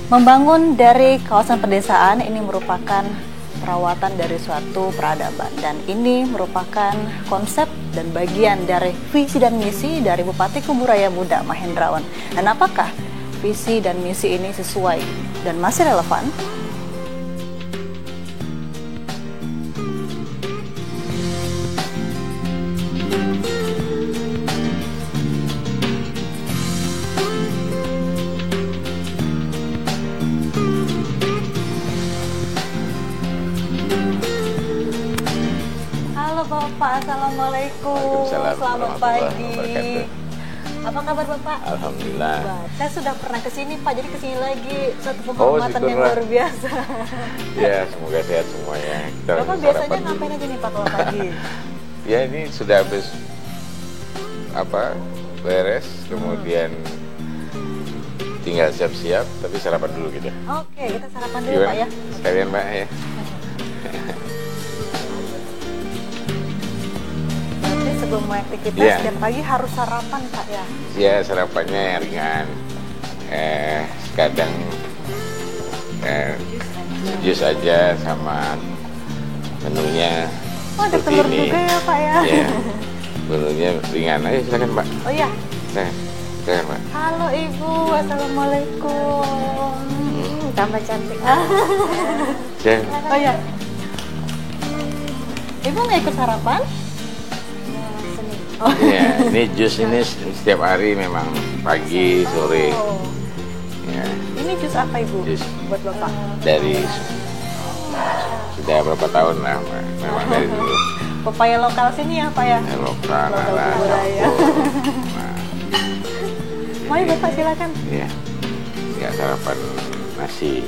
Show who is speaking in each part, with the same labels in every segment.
Speaker 1: Membangun dari kawasan pedesaan ini merupakan perawatan dari suatu peradaban, dan ini merupakan konsep dan bagian dari visi dan misi dari Bupati Kuburaya Muda Mahendrawan. Dan apakah visi dan misi ini sesuai dan masih relevan? Bapak, assalamualaikum. Selamat pagi. Apa kabar Bapak?
Speaker 2: Alhamdulillah.
Speaker 1: Saya sudah pernah kesini Pak, jadi kesini lagi. Suatu penghormatan yang luar biasa.
Speaker 2: Ya, semoga sehat semuanya.
Speaker 1: Bapak biasanya ngapain aja nih Pak kalau pagi?
Speaker 2: Ya, ini sudah habis beres, kemudian tinggal siap-siap, tapi sarapan dulu gitu.
Speaker 1: Oke, kita sarapan dulu
Speaker 2: Gimana?
Speaker 1: Pak ya.
Speaker 2: Sekalian Mbak ya.
Speaker 1: Sebelum mulai aktivitas, setiap pagi harus sarapan Pak ya?
Speaker 2: Ya, sarapannya yang ringan. Kadang jus aja sama menunya.
Speaker 1: Oh, ada telur
Speaker 2: ini.
Speaker 1: juga ya Pak ya?
Speaker 2: Ya, menunya ringan. Ayo silakan Mbak.
Speaker 1: Oh iya?
Speaker 2: Silakan Mbak.
Speaker 1: Halo Ibu, assalamualaikum. Tambah cantik. Oh iya. Ibu nggak ikut sarapan?
Speaker 2: Oh. Ya, ini jus ini setiap hari memang pagi, sore. Ya.
Speaker 1: Ini jus apa Ibu?
Speaker 2: Jus
Speaker 1: buat Bapak?
Speaker 2: Dari sudah berapa tahun lah, memang dari dulu.
Speaker 1: Pepaya lokal sini ya Pak ya?
Speaker 2: Lokal
Speaker 1: Kuburaya. Mari Bapak silakan.
Speaker 2: Iya, nggak sarapan nasi.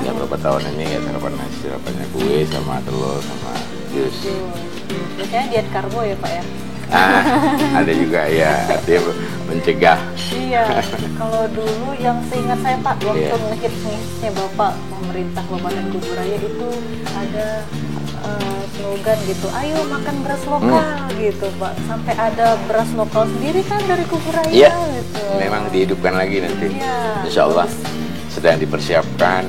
Speaker 2: Sudah berapa tahun ini nggak sarapan nasi, sarapannya kue sama telur sama jus.
Speaker 1: Biasanya diet karbo ya Pak ya?
Speaker 2: Ada juga ya, artinya mencegah.
Speaker 1: Iya, kalau dulu yang seingat saya Pak, waktu ngehits-ngehitsnya Bapak pemerintah Kabupaten Kuburaya itu ada slogan gitu, ayo makan beras lokal gitu Pak. Sampai ada beras lokal sendiri kan dari Kuburaya gitu.
Speaker 2: Memang dihidupkan lagi nanti. Insya Allah sedang dipersiapkan.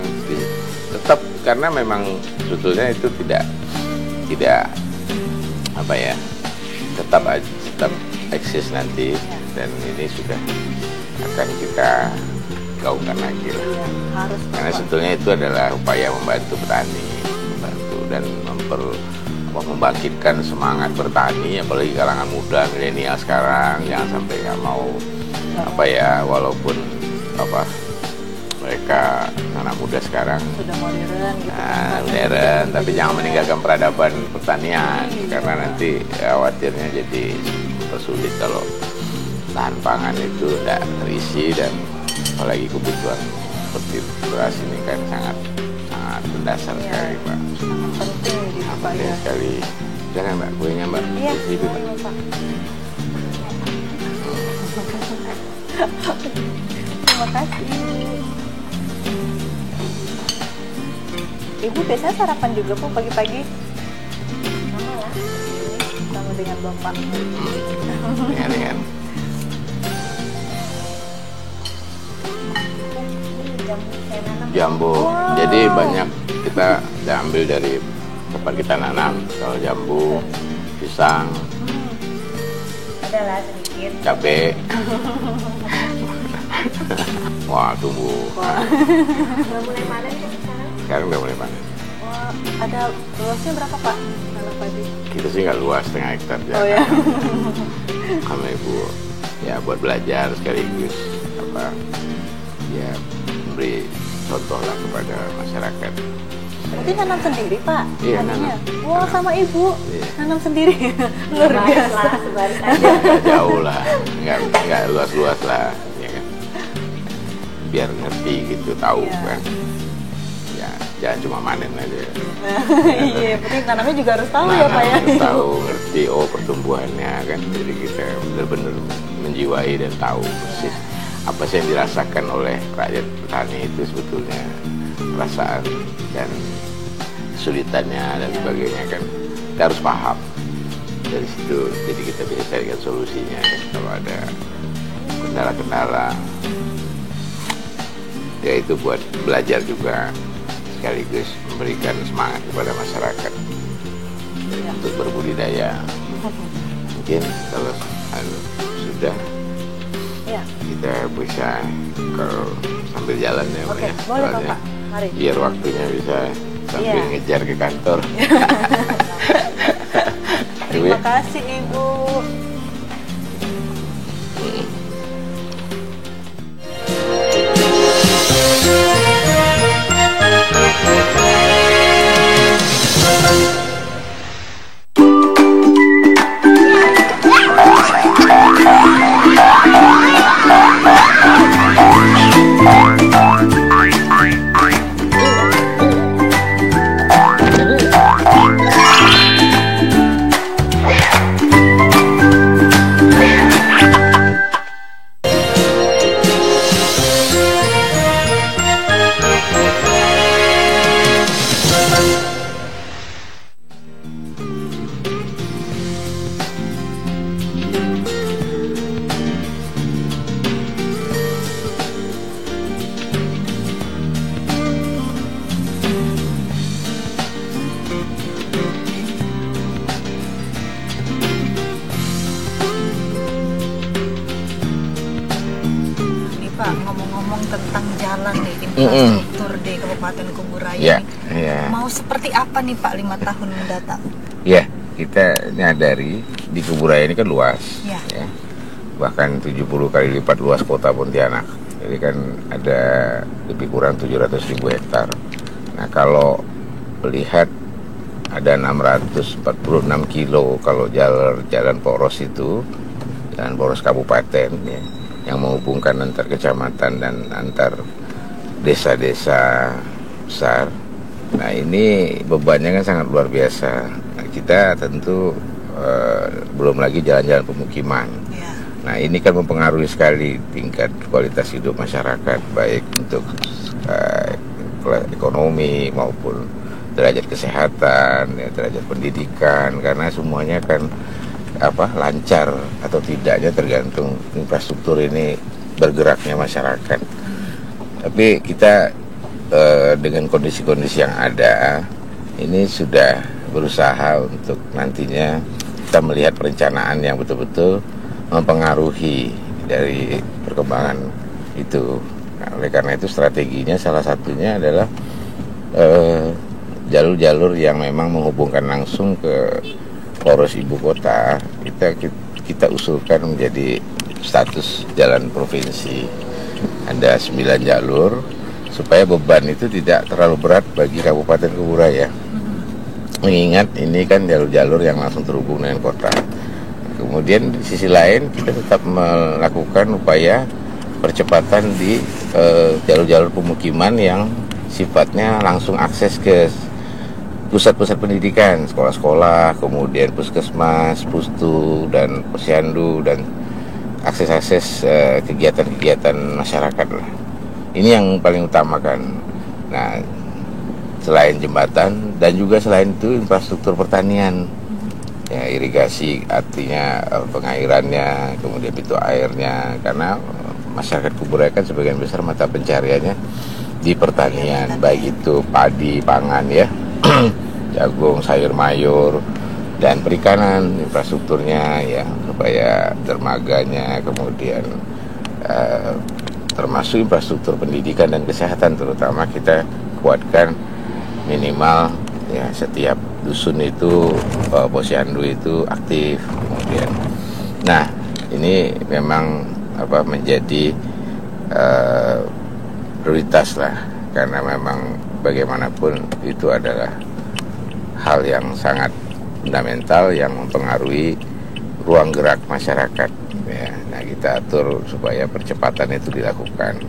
Speaker 2: Tetap karena memang sebetulnya itu tidak tetap eksis nanti, dan ini sudah akan kita gaungkan lagi lah. Karena sebetulnya itu adalah upaya membantu petani, dan membangkitkan semangat bertani, apalagi kalangan muda milenial sekarang. Jangan sampai nggak mau walaupun mereka anak muda sekarang
Speaker 1: sudah modern gitu.
Speaker 2: Modern, tapi jangan meninggalkan peradaban pertanian, karena nanti khawatirnya jadi persulit kalau bahan pangan itu tidak terisi, dan apalagi kebutuhan seperti beras ini kan sangat mendasar sekali Pak.
Speaker 1: Sangat penting gitu Pak ya.
Speaker 2: Sekali. Jangan Mbak, kuenya Mbak.
Speaker 1: Iya,
Speaker 2: Ibu, Mbak.
Speaker 1: Terima kasih. Ibu biasanya sarapan juga Bu pagi-pagi? Sama ya? Sama dengan Bapak.
Speaker 2: Ringan-ringan. Jambu. Jadi banyak kita ambil dari tempat kita nanam. Kalau jambu, pisang,
Speaker 1: adalah sedikit
Speaker 2: cabai. Wah, tumbuh.
Speaker 1: Udah mulai panen kan sekarang?
Speaker 2: Sekarang udah mulai panen.
Speaker 1: Wah, ada luasnya berapa Pak? Kalau pagi?
Speaker 2: Kita sih nggak luas, setengah hektar ya.
Speaker 1: Oh ya.
Speaker 2: Sama Ibu ya buat belajar sekaligus memberi contoh lah kepada masyarakat.
Speaker 1: Berarti nanam sendiri Pak?
Speaker 2: Iya, nanam.
Speaker 1: Wah, sama Ibu nanam sendiri. Luar biasa. Sebaris aja.
Speaker 2: Nggak jauh lah, nggak luas-luas lah, ya kan. Biar ngerti gitu, tahu kan. Ya, jangan cuma manen aja.
Speaker 1: Iya, penting tanamnya juga harus tahu ya Pak ya.
Speaker 2: Harus tahu, ngerti pertumbuhannya kan. Jadi kita benar-benar menjiwai dan tahu persis apa sih yang dirasakan oleh rakyat petani itu sebetulnya, perasaan dan kesulitannya dan sebagainya kan. Kita harus paham dari situ, jadi kita bisa carikan solusinya kan, kalau ada kendala-kendala. ya itu buat belajar juga, sekaligus memberikan semangat kepada masyarakat untuk berbudidaya. Mungkin kalau sudah
Speaker 1: Ya.
Speaker 2: kita bisa kalau sambil jalan ya, Pak,
Speaker 1: Oke,
Speaker 2: ya.
Speaker 1: boleh
Speaker 2: Soalnya
Speaker 1: Bapak. Mari.
Speaker 2: biar waktunya bisa sambil
Speaker 1: Iya.
Speaker 2: ngejar ke kantor.
Speaker 1: Terima kasih Ibu. Nih Pak, ngomong-ngomong tentang jalan nih, infrastruktur di Kabupaten Kuburaya
Speaker 2: Ya,
Speaker 1: ini,
Speaker 2: ya.
Speaker 1: mau seperti apa nih Pak 5 tahun mendatang?
Speaker 2: Ya, kita nyadari di Kuburaya ini kan luas,
Speaker 1: Ya.
Speaker 2: ya. Bahkan 70 kali lipat luas kota Pontianak. Jadi kan ada lebih kurang 700.000 hektar. Nah, kalau melihat ada 646 kilo kalau jalan poros itu, jalan poros kabupaten ya, yang menghubungkan antar kecamatan dan antar desa-desa besar. Nah, ini bebannya kan sangat luar biasa. Nah, kita tentu belum lagi jalan-jalan pemukiman.
Speaker 1: Ya.
Speaker 2: Nah, ini kan mempengaruhi sekali tingkat kualitas hidup masyarakat, baik untuk ekonomi maupun derajat kesehatan, ya, derajat pendidikan, karena semuanya kan lancar atau tidaknya tergantung infrastruktur ini bergeraknya masyarakat. Tapi kita dengan kondisi-kondisi yang ada, ini sudah berusaha untuk nantinya kita melihat perencanaan yang betul-betul mempengaruhi dari perkembangan itu. Nah, oleh karena itu strateginya salah satunya adalah jalur-jalur yang memang menghubungkan langsung ke poros ibu kota. Kita usulkan menjadi status jalan provinsi. Ada 9 jalur supaya beban itu tidak terlalu berat bagi Kabupaten Kuburaya. Mengingat ini kan jalur-jalur yang langsung terhubung dengan kota. Kemudian di sisi lain kita tetap melakukan upaya percepatan di jalur-jalur pemukiman yang sifatnya langsung akses ke pusat-pusat pendidikan, sekolah-sekolah, kemudian puskesmas, pustu, dan posyandu, dan akses-akses kegiatan-kegiatan masyarakat lah. Ini yang paling utama kan. Nah, selain jembatan dan juga selain itu infrastruktur pertanian. Ya, irigasi artinya pengairannya, kemudian pintu airnya, karena masyarakat Kuburaya kan sebagian besar mata pencariannya di pertanian, baik itu padi, pangan ya, jagung, sayur mayur, dan perikanan, infrastrukturnya ya, supaya dermaganya, kemudian termasuk infrastruktur pendidikan dan kesehatan terutama kita kuatkan minimal ya setiap dusun itu posyandu itu aktif. Kemudian nah ini memang menjadi prioritas lah, karena memang bagaimanapun itu adalah hal yang sangat fundamental yang mempengaruhi ruang gerak masyarakat ya. Nah, kita atur supaya percepatan itu dilakukan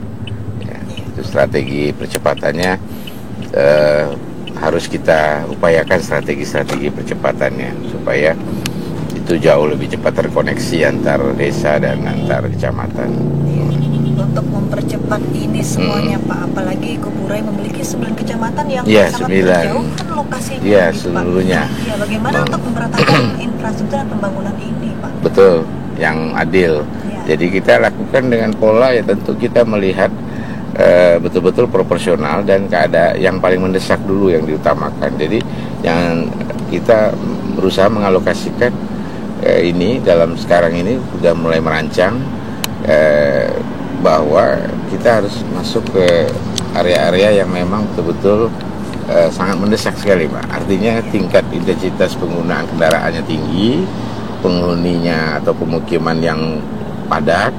Speaker 2: ya. Itu strategi percepatannya harus kita upayakan strategi-strategi percepatannya supaya itu jauh lebih cepat terkoneksi antar desa dan antar kecamatan.
Speaker 1: Untuk mempercepat ini semuanya Pak, apalagi Kuburaya memiliki 9 kecamatan yang sangat
Speaker 2: 9.
Speaker 1: berjauh kan lokasinya.
Speaker 2: Iya, seluruhnya.
Speaker 1: Ya, bagaimana untuk memperatakan infrastruktur dan pembangunan ini Pak?
Speaker 2: Betul, yang adil.
Speaker 1: Ya.
Speaker 2: Jadi kita lakukan dengan pola ya tentu kita melihat betul-betul proporsional dan yang paling mendesak dulu yang diutamakan. Jadi yang kita berusaha mengalokasikan ini dalam sekarang ini sudah mulai merancang bahwa kita harus masuk ke area-area yang memang betul-betul sangat mendesak sekali, Pak. Artinya tingkat intensitas penggunaan kendaraannya tinggi, penghuninya atau pemukiman yang padat,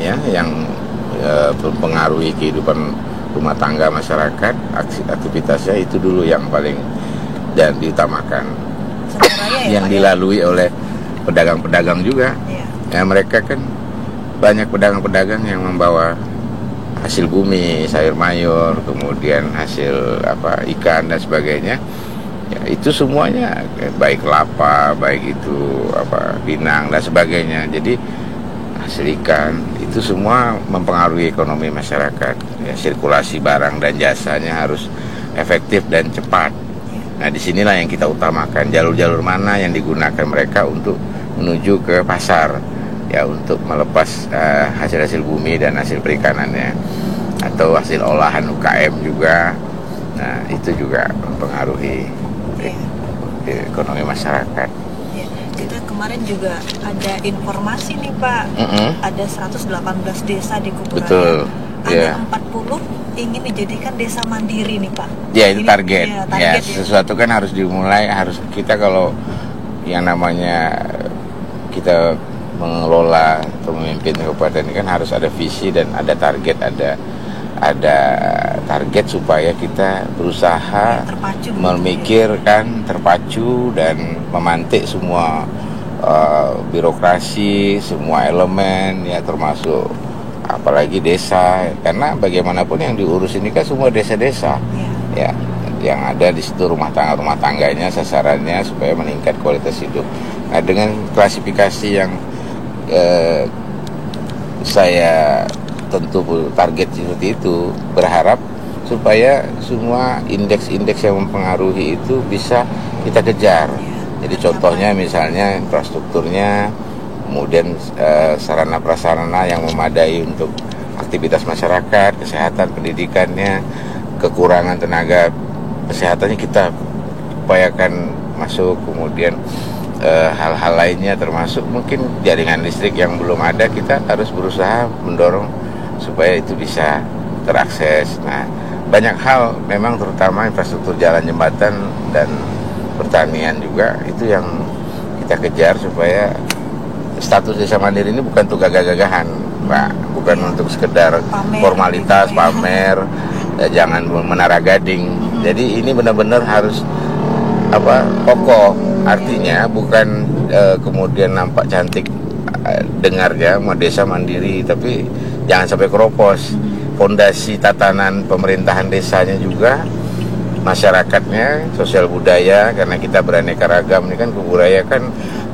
Speaker 2: ya, yang mempengaruhi kehidupan rumah tangga masyarakat, aktivitasnya itu dulu yang paling dan diutamakan. Yang dilalui oleh pedagang-pedagang juga, ya mereka kan banyak pedagang-pedagang yang membawa hasil bumi, sayur mayur, kemudian hasil ikan dan sebagainya. Ya, itu semuanya baik kelapa, baik itu pinang dan sebagainya. Jadi hasil ikan itu semua mempengaruhi ekonomi masyarakat. Ya, sirkulasi barang dan jasanya harus efektif dan cepat. Nah, disinilah yang kita utamakan, jalur-jalur mana yang digunakan mereka untuk menuju ke pasar, ya, untuk melepas hasil-hasil bumi dan hasil perikanannya, atau hasil olahan UKM juga. Nah, itu juga mempengaruhi ekonomi masyarakat.
Speaker 1: Kita kemarin juga ada informasi nih, Pak. Ada 118 desa di Kuburaya.
Speaker 2: Betul.
Speaker 1: Ada 40 ingin dijadikan desa mandiri nih, Pak.
Speaker 2: Ya, itu target.
Speaker 1: Ya,
Speaker 2: sesuatu kan harus dimulai, harus kita kalau yang namanya kita mengelola atau memimpin kabupaten ini kan harus ada visi dan ada target, ada target supaya kita berusaha memikirkan, terpacu dan memantik semua birokrasi, semua elemen, ya, termasuk apalagi desa, karena bagaimanapun yang diurus ini kan semua desa-desa, ya, yang ada di situ rumah tangganya, sasarannya supaya meningkat kualitas hidup. Nah, dengan klasifikasi yang saya tentu target seperti itu, berharap supaya semua indeks-indeks yang mempengaruhi itu bisa kita kejar. Jadi contohnya misalnya infrastrukturnya, kemudian sarana prasarana yang memadai untuk aktivitas masyarakat, kesehatan, pendidikannya, kekurangan tenaga kesehatannya kita upayakan masuk, kemudian hal-hal lainnya termasuk mungkin jaringan listrik yang belum ada, kita harus berusaha mendorong supaya itu bisa terakses. Nah, banyak hal memang, terutama infrastruktur jalan, jembatan dan pertanian juga itu yang kita kejar supaya status desa mandiri ini bukan untuk gagah-gagahan, Pak, bukan untuk sekedar formalitas, pamer, jangan menara gading. Jadi ini benar-benar harus kokoh, artinya bukan kemudian nampak cantik dengarnya mau desa mandiri, tapi jangan sampai keropos. Fondasi tatanan pemerintahan desanya juga, masyarakatnya, sosial budaya, karena kita beraneka ragam. Ini kan Kuburaya kan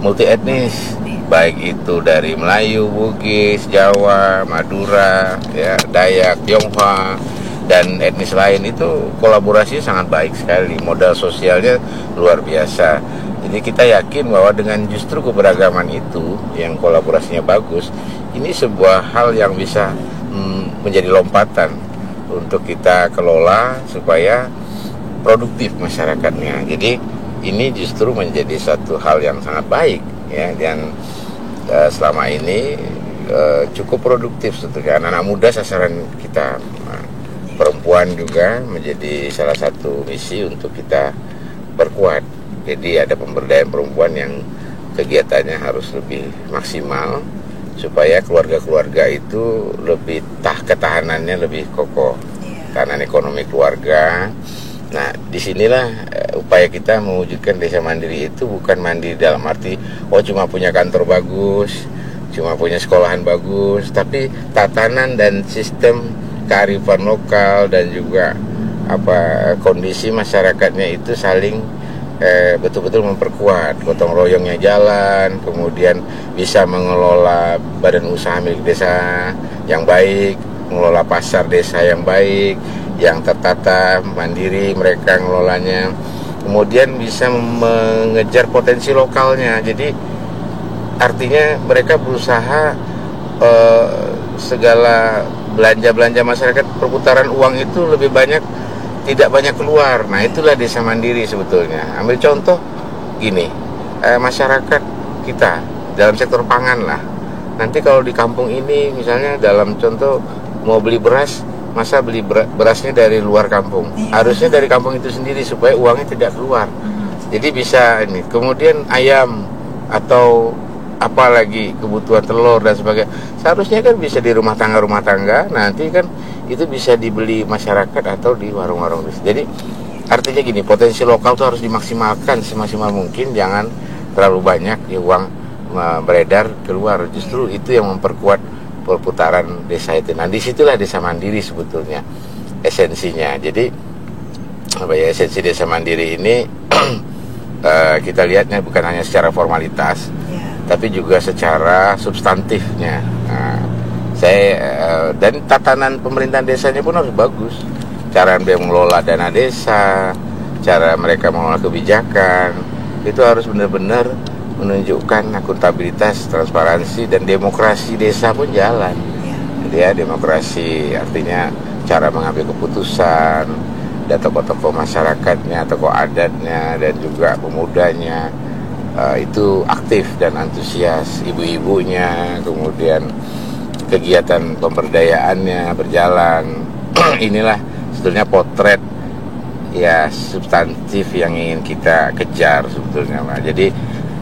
Speaker 2: multi etnis, baik itu dari Melayu, Bugis, Jawa, Madura, ya, Dayak, Tionghoa, dan etnis lain. Itu kolaborasi sangat baik sekali, modal sosialnya luar biasa. Jadi kita yakin bahwa dengan justru keberagaman itu yang kolaborasinya bagus, ini sebuah hal yang bisa menjadi lompatan untuk kita kelola supaya produktif masyarakatnya. Jadi ini justru menjadi satu hal yang sangat baik, ya, dan selama ini cukup produktif sebetulnya. Anak-anak muda sasaran kita, perempuan juga menjadi salah satu misi untuk kita perkuat. Jadi ada pemberdayaan perempuan yang kegiatannya harus lebih maksimal supaya keluarga-keluarga itu lebih ketahanannya lebih kokoh, ketahanan ekonomi keluarga. Nah, disinilah upaya kita mewujudkan desa mandiri itu bukan mandiri dalam arti cuma punya kantor bagus, cuma punya sekolahan bagus, tapi tatanan dan sistem kearifan lokal dan juga kondisi masyarakatnya itu saling betul-betul memperkuat, gotong royongnya jalan, kemudian bisa mengelola badan usaha milik desa yang baik, mengelola pasar desa yang baik, yang tertata, mandiri mereka ngelolanya, kemudian bisa mengejar potensi lokalnya. Jadi artinya mereka berusaha segala belanja masyarakat, perputaran uang itu lebih banyak tidak banyak keluar. Nah, itulah desa mandiri sebetulnya. Ambil contoh gini, masyarakat kita dalam sektor pangan lah. Nanti kalau di kampung ini misalnya dalam contoh mau beli beras, masa beli berasnya dari luar kampung? Harusnya dari kampung itu sendiri supaya uangnya tidak keluar. Jadi bisa ini. Kemudian ayam atau apalagi kebutuhan telur dan sebagainya, seharusnya kan bisa di rumah tangga, nanti kan itu bisa dibeli masyarakat atau di warung-warung. Jadi artinya gini, potensi lokal tuh harus dimaksimalkan semaksimal mungkin, jangan terlalu banyak ya uang beredar keluar. Justru itu yang memperkuat perputaran desa itu. Nah, disitulah desa mandiri sebetulnya esensinya. Jadi esensi desa mandiri ini kita lihatnya bukan hanya secara formalitas, tapi juga secara substantifnya. Nah, dan tatanan pemerintahan desanya pun harus bagus. Cara dia mengelola dana desa, cara mereka mengelola kebijakan, itu harus benar-benar menunjukkan akuntabilitas, transparansi, dan demokrasi desa pun jalan. Jadi ya, demokrasi artinya cara mengambil keputusan, dan tokoh-tokoh masyarakatnya, tokoh adatnya, dan juga pemudanya itu aktif dan antusias, ibu-ibunya, kemudian kegiatan pemberdayaannya berjalan. Inilah sebetulnya potret ya substantif yang ingin kita kejar sebetulnya, Pak. Jadi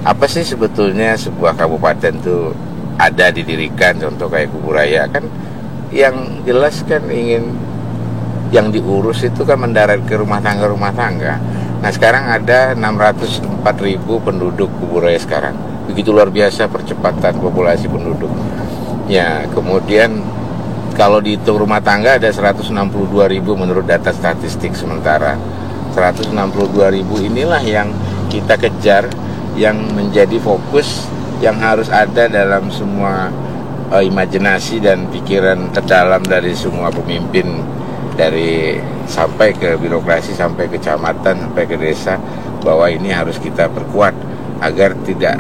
Speaker 2: apa sih sebetulnya sebuah kabupaten itu ada didirikan, contoh kayak Kuburaya kan, yang jelas kan ingin yang diurus itu kan mendarat ke rumah tangga. Nah, sekarang ada 604.000 penduduk Kuburaya sekarang. Begitu luar biasa percepatan populasi penduduk. Ya, kemudian kalau dihitung rumah tangga ada 162.000 menurut data statistik sementara. 162.000 inilah yang kita kejar, yang menjadi fokus, yang harus ada dalam semua imajinasi dan pikiran terdalam dari semua pemimpin, dari sampai ke birokrasi, sampai ke kecamatan, sampai ke desa, bahwa ini harus kita perkuat agar tidak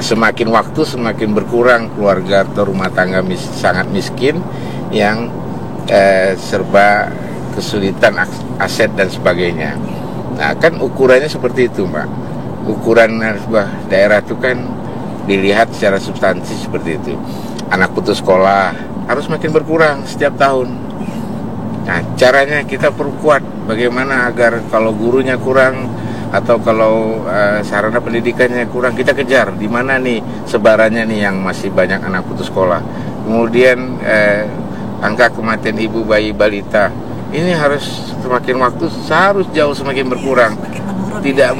Speaker 2: semakin waktu semakin berkurang keluarga atau rumah tangga sangat miskin yang serba kesulitan aset dan sebagainya. Nah, kan ukurannya seperti itu, Mbak. Ukuran sebuah daerah itu kan dilihat secara substansi seperti itu. Anak putus sekolah harus makin berkurang setiap tahun. Nah, caranya kita perkuat bagaimana agar kalau gurunya kurang atau kalau sarana pendidikannya kurang, kita kejar di mana nih sebarannya nih yang masih banyak anak putus sekolah. Kemudian angka kematian ibu, bayi, balita ini harus semakin waktu harus jauh semakin berkurang. Tidak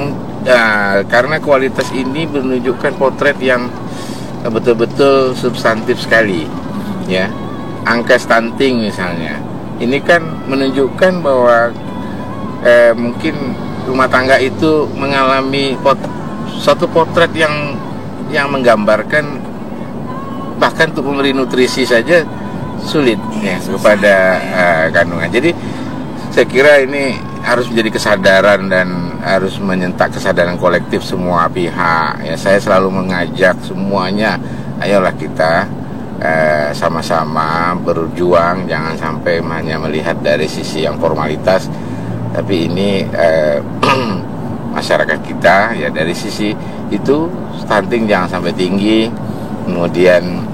Speaker 2: karena kualitas ini menunjukkan potret yang betul-betul substantif sekali, ya. Angka stunting misalnya, ini kan menunjukkan bahwa mungkin rumah tangga itu mengalami suatu potret yang menggambarkan bahkan untuk memberi nutrisi saja sulit ya kepada kandungan. Jadi saya kira ini harus menjadi kesadaran dan harus menyentak kesadaran kolektif semua pihak. Ya, saya selalu mengajak semuanya, ayolah kita sama-sama berjuang, jangan sampai hanya melihat dari sisi yang formalitas, tapi ini masyarakat kita ya dari sisi itu stunting jangan sampai tinggi, kemudian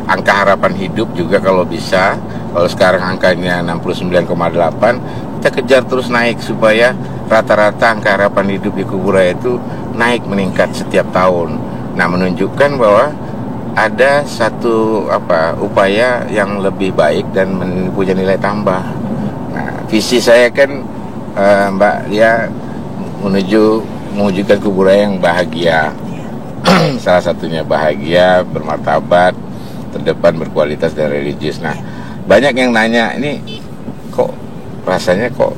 Speaker 2: angka harapan hidup juga kalau bisa, kalau sekarang angkanya 69,8, kita kejar terus naik supaya rata-rata angka harapan hidup di Kuburaya itu naik meningkat setiap tahun. Nah, menunjukkan bahwa ada satu upaya yang lebih baik dan punya nilai tambah. Nah, visi saya kan Mbak Lia mewujudkan Kuburaya yang bahagia. Salah satunya bahagia, bermartabat, terdepan, berkualitas, dan religius. Nah, banyak yang nanya, ini kok rasanya kok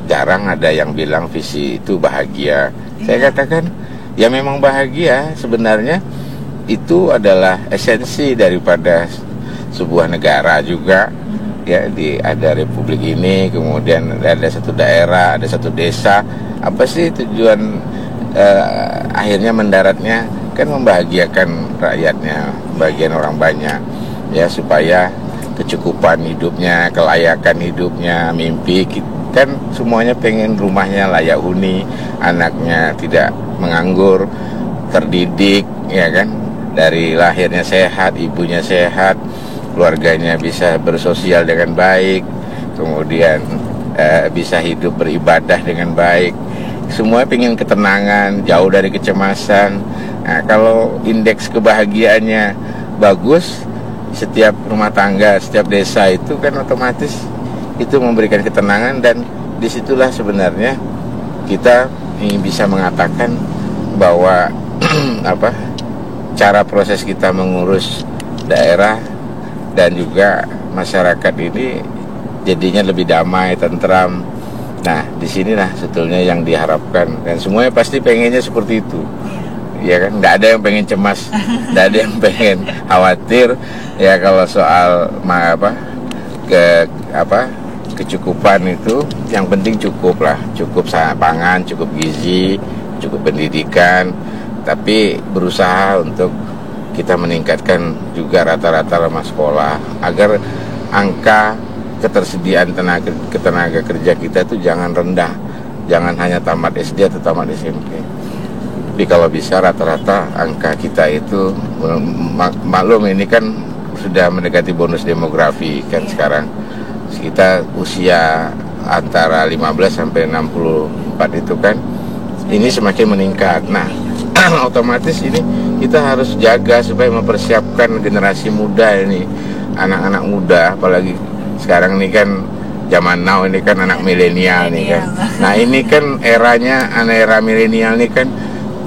Speaker 2: jarang ada yang bilang visi itu bahagia. Saya katakan, ya memang bahagia sebenarnya itu adalah esensi daripada sebuah negara juga. Ya, ada republik ini, kemudian ada satu daerah, ada satu desa. Apa sih tujuan akhirnya mendaratnya kan membahagiakan rakyatnya, bagian orang banyak, ya, supaya kecukupan hidupnya, kelayakan hidupnya, mimpi kan semuanya pengen rumahnya layak huni, anaknya tidak menganggur, terdidik, ya kan, dari lahirnya sehat, ibunya sehat, keluarganya bisa bersosial dengan baik, kemudian bisa hidup beribadah dengan baik. Semua pengen ketenangan, jauh dari kecemasan. Nah, kalau indeks kebahagiaannya bagus, setiap rumah tangga, setiap desa itu kan otomatis itu memberikan ketenangan, dan disitulah sebenarnya kita bisa mengatakan bahwa cara proses kita mengurus daerah dan juga masyarakat ini jadinya lebih damai, tentram. Nah, disinilah sebetulnya yang diharapkan, dan semuanya pasti pengennya seperti itu. Ya kan, nggak ada yang pengen cemas, nggak ada yang pengen khawatir. Ya kalau soal kecukupan itu, yang penting cukup lah, cukup pangan, cukup gizi, cukup pendidikan. Tapi berusaha untuk kita meningkatkan juga rata-rata lama sekolah agar angka ketersediaan tenaga kerja kita itu jangan rendah, jangan hanya tamat SD atau tamat SMP. Tapi kalau bisa rata-rata angka kita itu, maklum ini kan sudah mendekati bonus demografi kan sekarang. Kita usia antara 15 sampai 64 itu kan ini semakin meningkat. Nah, otomatis ini kita harus jaga supaya mempersiapkan generasi muda ini, anak-anak muda, apalagi sekarang ini kan zaman now ini kan anak milenial nih kan. Nah, ini kan eranya, era milenial ini kan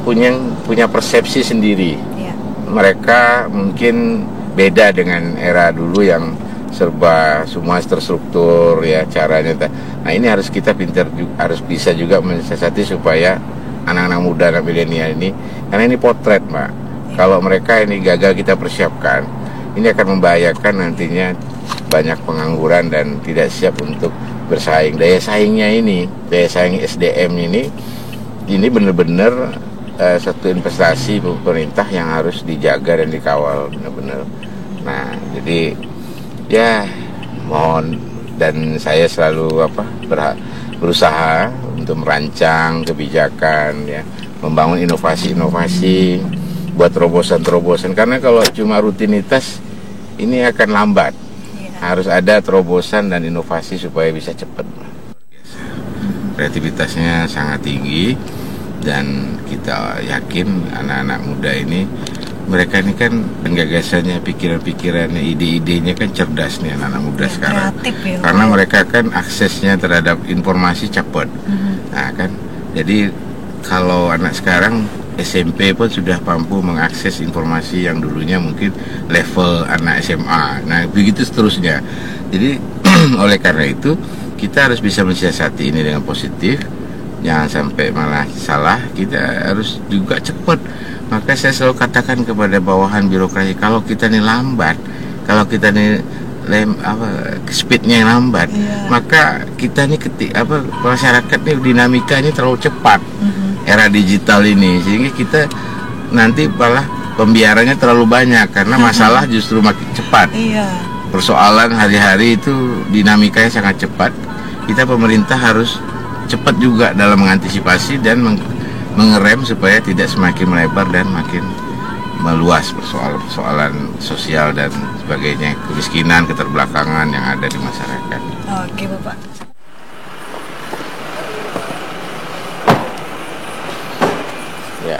Speaker 2: punya persepsi sendiri. Mereka mungkin beda dengan era dulu yang serba semua terstruktur ya caranya. Nah, ini harus kita harus bisa juga mensiasati supaya anak-anak muda, anak milenial ini, karena ini potret, Mbak. Kalau mereka ini gagal kita persiapkan, ini akan membahayakan nantinya banyak pengangguran dan tidak siap untuk bersaing. Daya saingnya ini, daya saing SDM ini benar-benar satu investasi pemerintah yang harus dijaga dan dikawal benar-benar. Nah, jadi ya mohon, dan saya selalu berusaha untuk merancang kebijakan, ya, membangun inovasi-inovasi, buat terobosan-terobosan. Karena kalau cuma rutinitas ini akan lambat. Harus ada terobosan dan inovasi supaya bisa cepat. Kreativitasnya sangat tinggi, dan kita yakin anak-anak muda ini, mereka ini kan penggagasannya, pikiran-pikirannya, ide-idenya kan cerdas nih anak-anak muda sekarang.
Speaker 3: Ya,
Speaker 2: karena mereka kan aksesnya terhadap informasi cepat. Nah kan, jadi kalau anak sekarang SMP pun sudah mampu mengakses informasi yang dulunya mungkin level anak SMA. Nah begitu seterusnya. Jadi oleh karena itu kita harus bisa mensiasati ini dengan positif. Jangan sampai malah salah, kita harus juga cepat. Maka saya selalu katakan kepada bawahan birokrasi, kalau kita ini lambat, kalau kita ini speednya yang lambat, maka kita ini masyarakat ini dinamikanya terlalu cepat. Era digital ini, sehingga kita nanti malah pembiarannya terlalu banyak karena masalah justru makin cepat. Persoalan hari-hari itu dinamikanya sangat cepat. Kita pemerintah harus cepat juga dalam mengantisipasi dan mengerem supaya tidak semakin melebar dan makin meluas persoalan sosial dan sebagainya, kemiskinan, keterbelakangan yang ada di masyarakat.
Speaker 3: Oke, Bapak.
Speaker 2: Ya.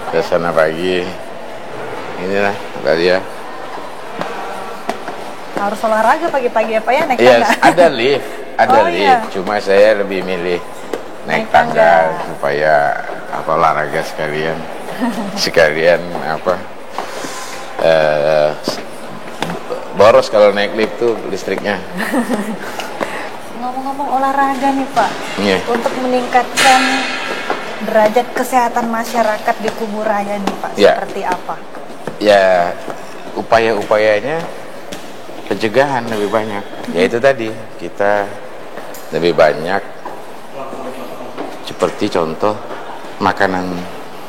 Speaker 1: Pak.
Speaker 2: Suasana pagi. Inilah tadi ya.
Speaker 1: Harus olahraga pagi-pagi ya Pak ya, naik
Speaker 2: Iya,
Speaker 1: tangga.
Speaker 2: ada lift, ada
Speaker 1: Oh,
Speaker 2: lift.
Speaker 1: iya.
Speaker 2: Cuma saya lebih milih naik
Speaker 1: Naik tangga.
Speaker 2: tangga supaya apa olahraga sekalian, sekalian apa boros kalau naik lift tuh listriknya.
Speaker 1: Ngomong-ngomong olahraga nih Pak,
Speaker 2: Iya.
Speaker 1: untuk meningkatkan derajat kesehatan masyarakat di Kuburaya nih Pak,
Speaker 2: Ya.
Speaker 1: seperti apa?
Speaker 2: Ya upaya-upayanya pencegahan lebih banyak. Yaitu tadi kita lebih banyak seperti contoh makanan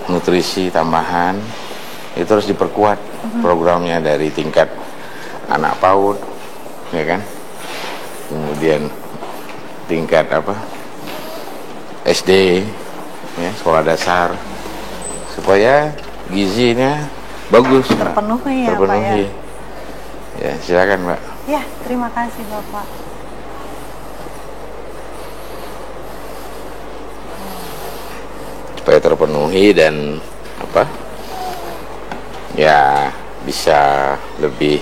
Speaker 2: nutrisi tambahan itu harus diperkuat programnya dari tingkat anak PAUD, ya kan? Kemudian tingkat apa? SD, ya, sekolah dasar, supaya gizinya bagus, Mbak.
Speaker 1: Terpenuhi ya, Pak,
Speaker 2: Terpenuhi. Ya, silakan, Mbak.
Speaker 1: Ya, terima kasih Bapak.
Speaker 2: Supaya terpenuhi dan apa? Ya, bisa lebih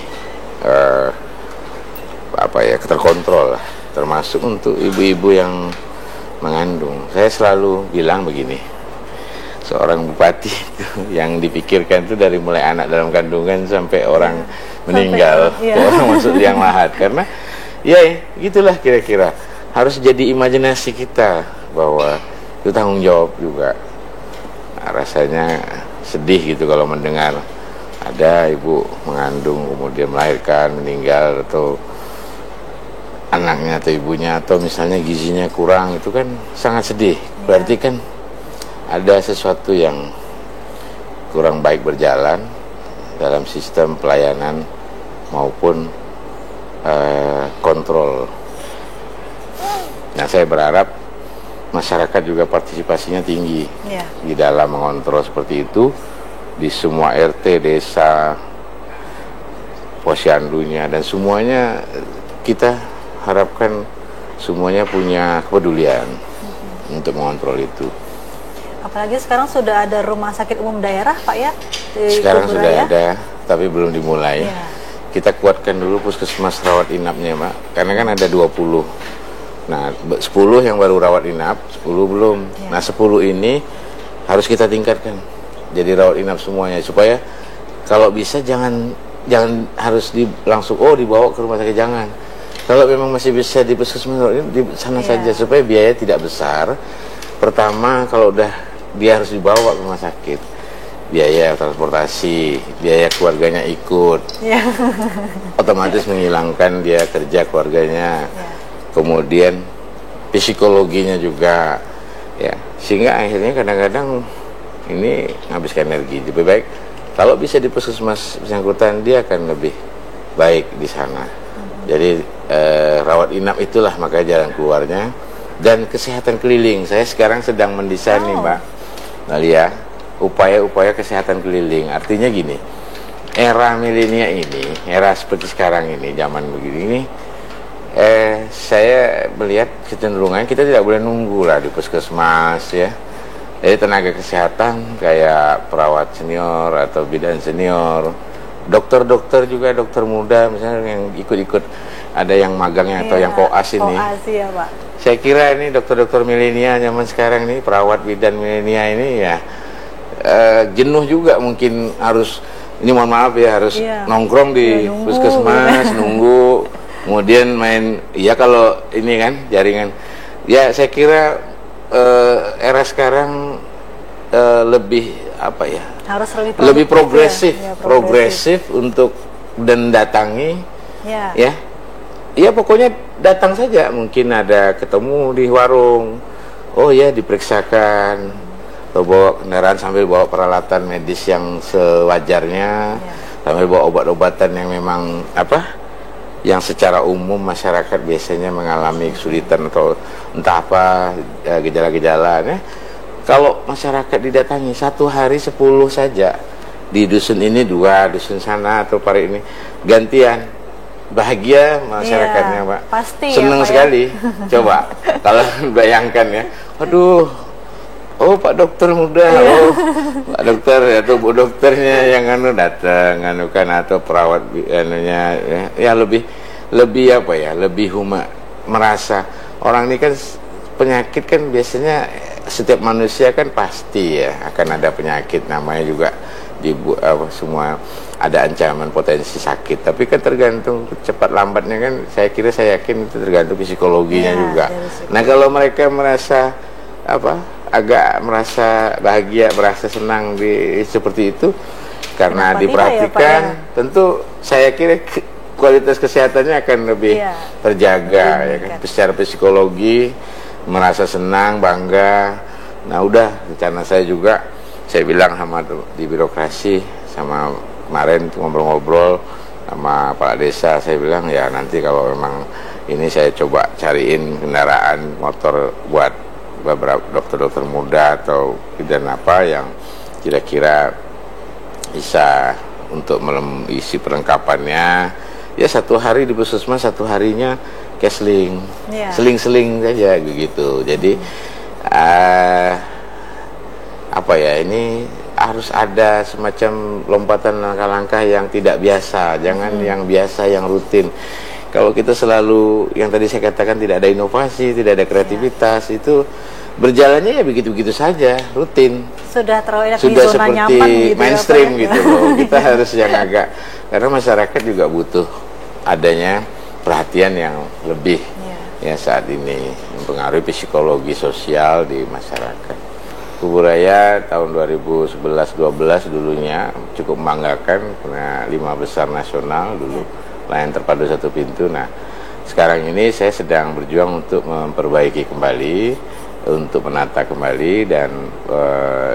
Speaker 2: apa ya, terkontrol lah. Termasuk untuk ibu-ibu yang mengandung. Saya selalu bilang begini. Seorang bupati itu yang dipikirkan itu dari mulai anak dalam kandungan sampai orang meninggal,
Speaker 1: iya.
Speaker 2: orang masuk liang lahat. Karena ya gitulah kira-kira. Harus jadi imajinasi kita bahwa itu tanggung jawab juga. Nah, rasanya sedih gitu kalau mendengar ada ibu mengandung kemudian melahirkan, meninggal, atau anaknya atau ibunya atau misalnya gizinya kurang, itu kan sangat sedih. Berarti kan ada sesuatu yang kurang baik berjalan dalam sistem pelayanan maupun kontrol. Nah, saya berharap masyarakat juga partisipasinya tinggi di dalam mengontrol seperti itu di semua RT, desa, posyandunya, dan semuanya kita harapkan semuanya punya kepedulian untuk mengontrol itu.
Speaker 1: Apalagi sekarang sudah ada rumah sakit umum daerah Pak ya di
Speaker 2: Sekarang
Speaker 1: Kuburaya.
Speaker 2: sudah ada, tapi belum dimulai.
Speaker 1: Ya.
Speaker 2: Kita kuatkan dulu puskesmas rawat inapnya, Mbak. Karena kan ada 20. Nah, 10 yang baru rawat inap, 10 belum.
Speaker 1: Ya.
Speaker 2: Nah, 10 ini harus kita tingkatkan. Jadi rawat inap semuanya, supaya kalau bisa jangan harus langsung dibawa ke rumah sakit, jangan. Kalau memang masih bisa di puskesmas di sana saja, supaya biaya tidak besar. Pertama, kalau udah dia harus dibawa ke rumah sakit, biaya transportasi, biaya keluarganya ikut, otomatis menghilangkan dia kerja keluarganya, kemudian psikologinya juga, ya, sehingga akhirnya kadang-kadang ini menghabiskan energi. Lebih baik kalau bisa di puskesmas bersangkutan, dia akan lebih baik di sana. Jadi rawat inap itulah makanya jalan keluarnya. Dan kesehatan keliling, saya sekarang sedang mendesain nih Mbak Nalia, upaya-upaya kesehatan keliling. Artinya gini, era milenial ini, era seperti sekarang ini, zaman begini ini, saya melihat kecenderungan kita tidak boleh nunggu lah di puskesmas, ya. Jadi tenaga kesehatan kayak perawat senior atau bidan senior, dokter-dokter juga, dokter muda misalnya yang ikut-ikut, ada yang magangnya atau yang koas ini.
Speaker 1: Koas ya Pak.
Speaker 2: Saya kira ini dokter-dokter milenial zaman sekarang ini, perawat bidan milenial ini ya jenuh juga mungkin, harus, ini mohon maaf ya, harus nongkrong di puskesmas, nunggu, kemudian main, ya kalau ini kan jaringan. Ya saya kira era sekarang lebih apa ya?
Speaker 1: Harus
Speaker 2: lebih progresif,
Speaker 1: ya,
Speaker 2: progresif untuk dan datangi,
Speaker 1: ya.
Speaker 2: Ya pokoknya datang saja, mungkin ada ketemu di warung, oh ya diperiksakan, atau bawa kendaraan sambil bawa peralatan medis yang sewajarnya, sambil bawa obat-obatan yang memang apa, yang secara umum masyarakat biasanya mengalami kesulitan atau entah apa gejala-gejala. Kalau masyarakat didatangi 1 hari 10 saja, di dusun ini 2, dusun sana atau pare ini gantian, bahagia masyarakatnya Pak,
Speaker 1: pasti
Speaker 2: senang sekali. Coba kalau bayangkan ya, aduh, oh Pak dokter muda, oh Pak dokter atau Bu dokternya yang datang kan atau perawat ya lebih apa ya, lebih merasa orang ini kan penyakit kan biasanya setiap manusia kan pasti ya akan ada penyakit, namanya juga semua ada ancaman potensi sakit, tapi kan tergantung cepat lambatnya kan, saya yakin itu tergantung psikologinya juga. Nah kalau mereka merasa agak merasa bahagia, merasa senang seperti itu karena diperhatikan, tentu saya kira kualitas kesehatannya akan lebih terjaga ya kan, secara psikologi merasa senang, bangga. Nah udah, rencana saya juga, saya bilang sama di birokrasi, sama kemarin ngobrol-ngobrol sama Pak Desa, saya bilang ya nanti kalau memang ini saya coba cariin kendaraan motor buat beberapa dokter-dokter muda atau dan apa yang kira-kira bisa untuk isi perlengkapannya. Ya satu hari di puskesmas, satu harinya kesling, seling-seling saja gitu. Jadi ini harus ada semacam lompatan langkah-langkah yang tidak biasa, jangan yang biasa, yang rutin. Kalau kita selalu yang tadi saya katakan tidak ada inovasi, tidak ada kreativitas, itu berjalannya ya begitu-begitu saja, rutin.
Speaker 1: Sudah
Speaker 2: seperti nyaman gitu, mainstream gitu loh. Kita harus yang agak, karena masyarakat juga butuh adanya perhatian yang lebih ya saat ini, mempengaruhi psikologi sosial di masyarakat. Kuburaya tahun 2011-12 dulunya cukup membanggakan, karena 5 besar nasional dulu, layanan terpadu satu pintu. Nah sekarang ini saya sedang berjuang untuk memperbaiki kembali, untuk menata kembali, dan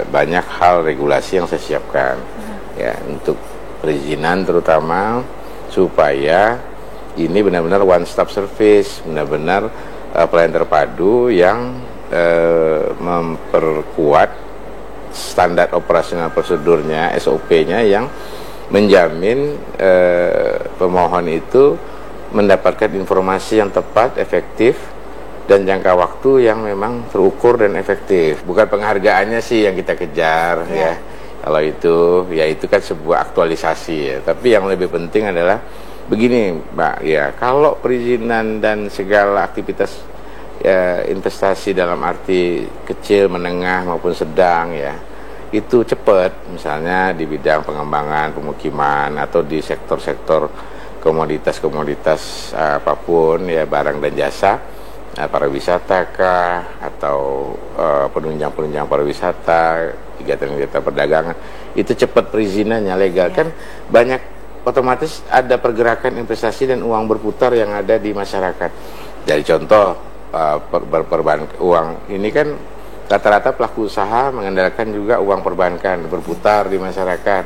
Speaker 2: banyak hal regulasi yang saya siapkan ya untuk perizinan, terutama supaya ini benar-benar one stop service, benar-benar pelayanan terpadu yang memperkuat standar operasional prosedurnya, SOP-nya, yang menjamin pemohon itu mendapatkan informasi yang tepat, efektif, dan jangka waktu yang memang terukur dan efektif. Bukan penghargaannya sih yang kita kejar ya. Kalau itu ya itu kan sebuah aktualisasi ya. Tapi yang lebih penting adalah begini, Mbak, ya kalau perizinan dan segala aktivitas ya, investasi dalam arti kecil, menengah maupun sedang ya, itu cepat, misalnya di bidang pengembangan pemukiman atau di sektor-sektor komoditas-komoditas apapun ya, barang dan jasa, pariwisata kah, atau penunjang-penunjang pariwisata, kegiatan-kegiatan perdagangan, itu cepat perizinannya, legal kan, banyak, otomatis ada pergerakan investasi dan uang berputar yang ada di masyarakat. Jadi contoh, uang ini kan rata-rata pelaku usaha mengandalkan juga uang perbankan berputar di masyarakat,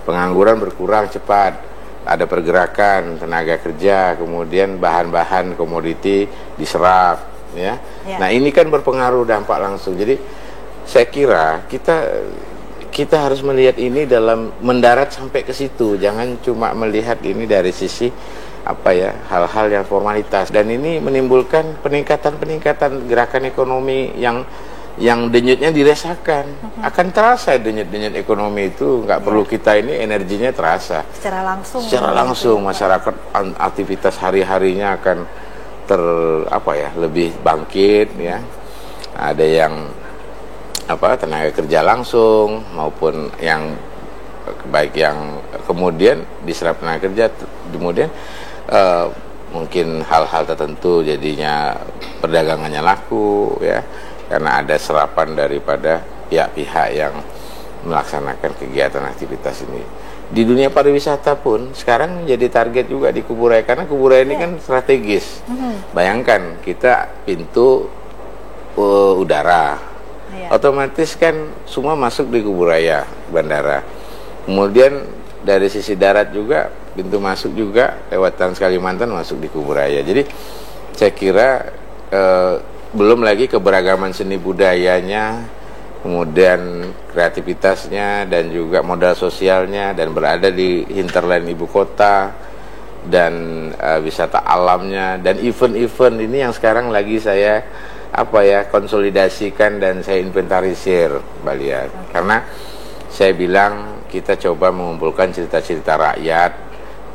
Speaker 2: pengangguran berkurang cepat, ada pergerakan tenaga kerja, kemudian bahan-bahan komoditi diserap ya. Nah ini kan berpengaruh dampak langsung. Jadi saya kira kita harus melihat ini dalam mendarat sampai ke situ, jangan cuma melihat ini dari sisi hal-hal yang formalitas, dan ini menimbulkan peningkatan gerakan ekonomi yang denyutnya dirasakan. Akan terasa denyut lebih itu, nggak perlu kita ini energinya terasa secara langsung masyarakat, aktivitas hari-harinya akan lebih bangkit ya. Ada yang tenaga kerja langsung maupun yang baik yang kemudian diserap tenaga kerja, kemudian mungkin hal-hal tertentu jadinya perdagangannya laku ya, karena ada serapan daripada pihak-pihak yang melaksanakan kegiatan aktivitas ini. Di dunia pariwisata pun sekarang jadi target juga di Kuburaya, karena Kuburaya ini kan strategis. Bayangkan kita pintu udara, otomatis kan semua masuk di Kuburaya, bandara. Kemudian dari sisi darat juga, pintu masuk juga lewat Trans Kalimantan masuk di Kuburaya. Jadi saya kira belum lagi keberagaman seni budayanya, kemudian kreativitasnya, dan juga modal sosialnya, dan berada di hinterland ibu kota, dan wisata alamnya, dan event-event ini yang sekarang lagi saya konsolidasikan dan saya inventarisir, Mbak Liat. Karena saya bilang kita coba mengumpulkan cerita-cerita rakyat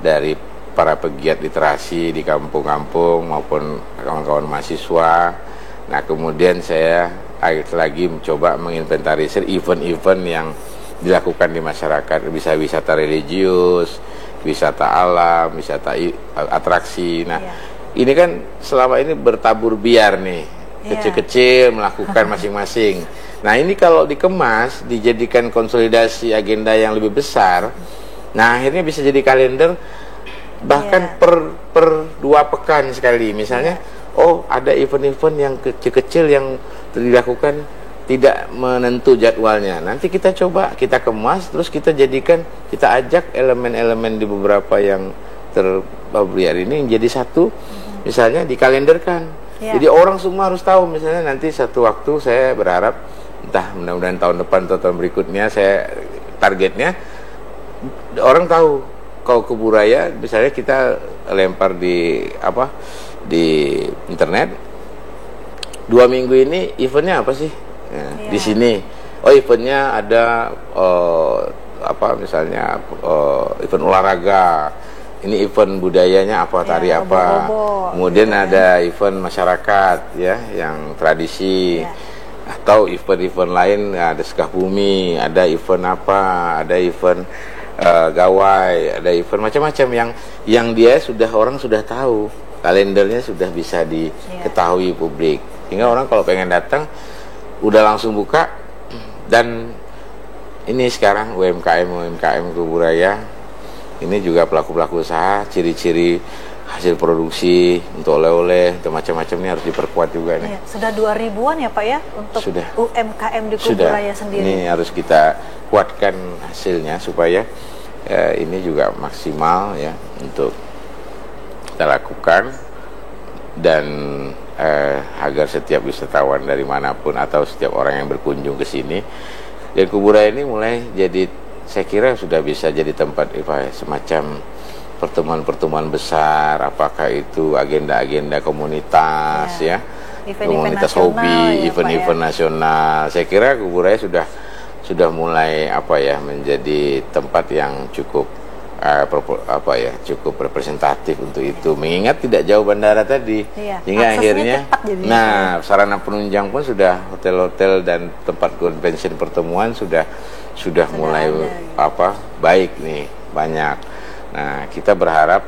Speaker 2: dari para pegiat literasi di kampung-kampung maupun kawan-kawan mahasiswa. Nah, kemudian saya lagi mencoba menginventarisir event-event yang dilakukan di masyarakat, bisa wisata religius, wisata alam, wisata atraksi. Nah, ini kan selama ini bertabur biar nih, kecil-kecil melakukan masing-masing. Nah, ini kalau dikemas, dijadikan konsolidasi agenda yang lebih besar, nah akhirnya bisa jadi kalender bahkan per 2 pekan sekali. Misalnya, oh ada event-event yang kecil-kecil yang dilakukan tidak menentu jadwalnya. Nanti kita coba, kita kemas, terus kita jadikan, kita ajak elemen-elemen di beberapa yang terbabriar ini menjadi satu, misalnya dikalenderkan. Jadi orang semua harus tahu, misalnya nanti satu waktu saya berharap, entah mudah-mudahan tahun depan atau tahun berikutnya, saya targetnya, orang tahu, kalau Kuburaya, misalnya kita lempar di internet, 2 minggu ini eventnya apa sih? Di sini, eventnya ada misalnya event olahraga, ini event budayanya apa, tari apa, kemudian ada event masyarakat ya, yang tradisi, atau event-event lain ada Sekah Bumi, ada event apa, ada event gawai, ada event macam-macam yang dia orang sudah tahu, kalendernya sudah bisa diketahui publik, sehingga orang kalau pengen datang udah langsung buka. Dan ini sekarang UMKM Kuburaya ini juga pelaku-pelaku usaha, ciri-ciri hasil produksi untuk oleh-oleh untuk macam-macam ini harus diperkuat juga nih.
Speaker 1: Sudah 2000-an ya Pak ya untuk UMKM di Kuburaya sendiri. Ini
Speaker 2: harus kita kuatkan hasilnya supaya ini juga maksimal ya untuk kita lakukan, dan agar setiap wisatawan dari manapun atau setiap orang yang berkunjung ke sini, dan Kuburaya ini mulai jadi, saya kira sudah bisa jadi tempat semacam pertemuan-pertemuan besar, apakah itu agenda-agenda komunitas komunitas hobi, event-event nasional. Saya kira Kuburaya sudah mulai menjadi tempat yang cukup cukup representatif untuk itu, mengingat tidak jauh bandara tadi, hingga akhirnya sarana penunjang pun sudah, hotel-hotel dan tempat convention pertemuan sudah mulai baik nih, banyak. Nah, kita berharap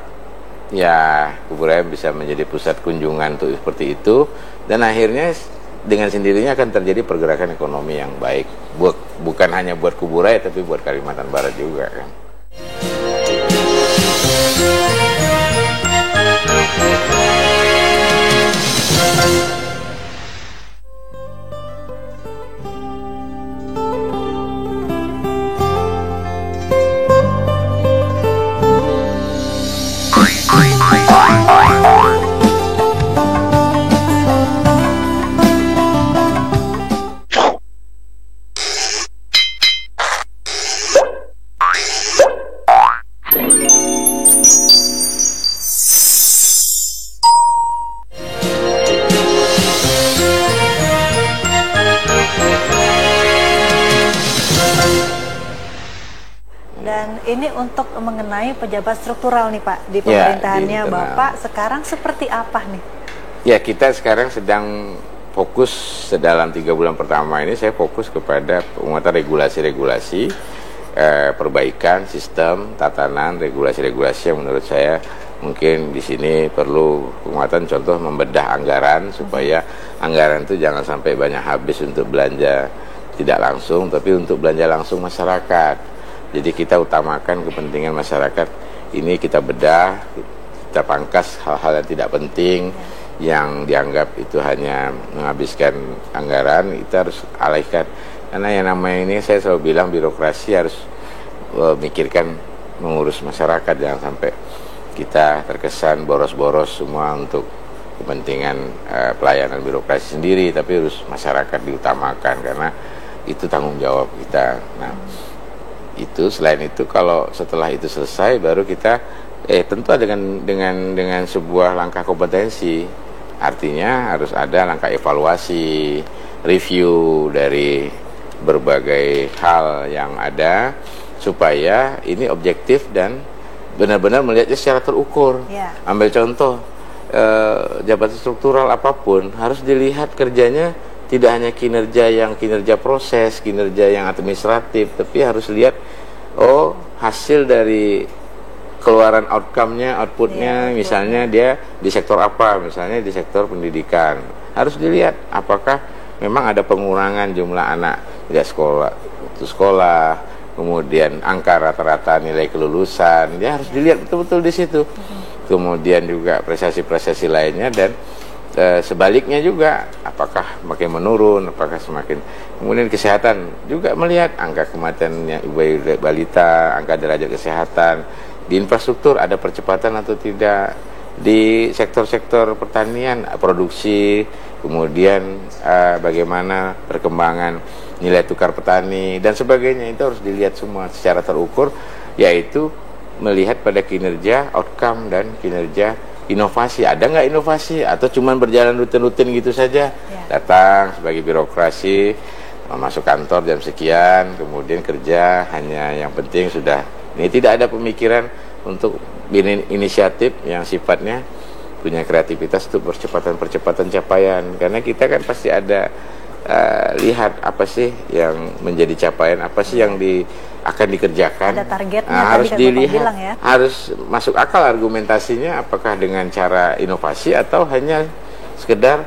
Speaker 2: Kuburaya bisa menjadi pusat kunjungan untuk seperti itu, dan akhirnya dengan sendirinya akan terjadi pergerakan ekonomi yang baik, bukan hanya buat Kuburaya tapi buat Kalimantan Barat juga kan.
Speaker 1: Dan ini untuk mengenai pejabat struktural nih Pak di pemerintahannya Bapak sekarang seperti apa nih?
Speaker 2: Ya, kita sekarang sedang fokus dalam 3 bulan pertama ini, saya fokus kepada penguatan regulasi-regulasi, perbaikan sistem, tatanan, regulasi-regulasi yang menurut saya mungkin di sini perlu penguatan. Contoh, membedah anggaran supaya anggaran itu jangan sampai banyak habis untuk belanja tidak langsung, tapi untuk belanja langsung masyarakat. Jadi kita utamakan kepentingan masyarakat, ini kita bedah, kita pangkas hal-hal yang tidak penting, yang dianggap itu hanya menghabiskan anggaran, kita harus alihkan. Karena yang namanya ini, saya selalu bilang, birokrasi harus memikirkan mengurus masyarakat, jangan sampai kita terkesan boros-boros semua untuk kepentingan pelayanan birokrasi sendiri, tapi harus masyarakat diutamakan, karena itu tanggung jawab kita. Nah, itu selain itu, kalau setelah itu selesai baru kita tentu dengan sebuah langkah kompetensi, artinya harus ada langkah evaluasi, review dari berbagai hal yang ada supaya ini objektif dan benar-benar melihatnya secara terukur. Ambil contoh, jabatan struktural apapun harus dilihat kerjanya tidak hanya kinerja proses, kinerja yang administratif, tapi harus lihat hasil dari keluaran outcome-nya, output-nya, misalnya dia di sektor apa, misalnya di sektor pendidikan. Harus dilihat apakah memang ada pengurangan jumlah anak tidak sekolah, kemudian angka rata-rata nilai kelulusan, dia harus dilihat betul-betul di situ. Kemudian juga prestasi-prestasi lainnya, dan sebaliknya juga apakah makin menurun, apakah semakin. Kemudian kesehatan juga melihat angka kematiannya ibu balita, angka derajat kesehatan. Di infrastruktur ada percepatan atau tidak, di sektor-sektor pertanian produksi, kemudian bagaimana perkembangan nilai tukar petani dan sebagainya. Itu harus dilihat semua secara terukur, yaitu melihat pada kinerja, outcome, dan kinerja inovasi. Ada nggak inovasi atau cuman berjalan rutin-rutin gitu saja? Datang sebagai birokrasi, masuk kantor jam sekian, kemudian kerja hanya yang penting sudah. Ini tidak ada pemikiran untuk inisiatif yang sifatnya punya kreativitas untuk percepatan capaian. Karena kita kan pasti ada lihat apa sih yang menjadi capaian, apa sih yang akan dikerjakan.
Speaker 1: Ada targetnya,
Speaker 2: harus dilihat,
Speaker 1: ya.
Speaker 2: Harus masuk akal argumentasinya, apakah dengan cara inovasi atau hanya sekedar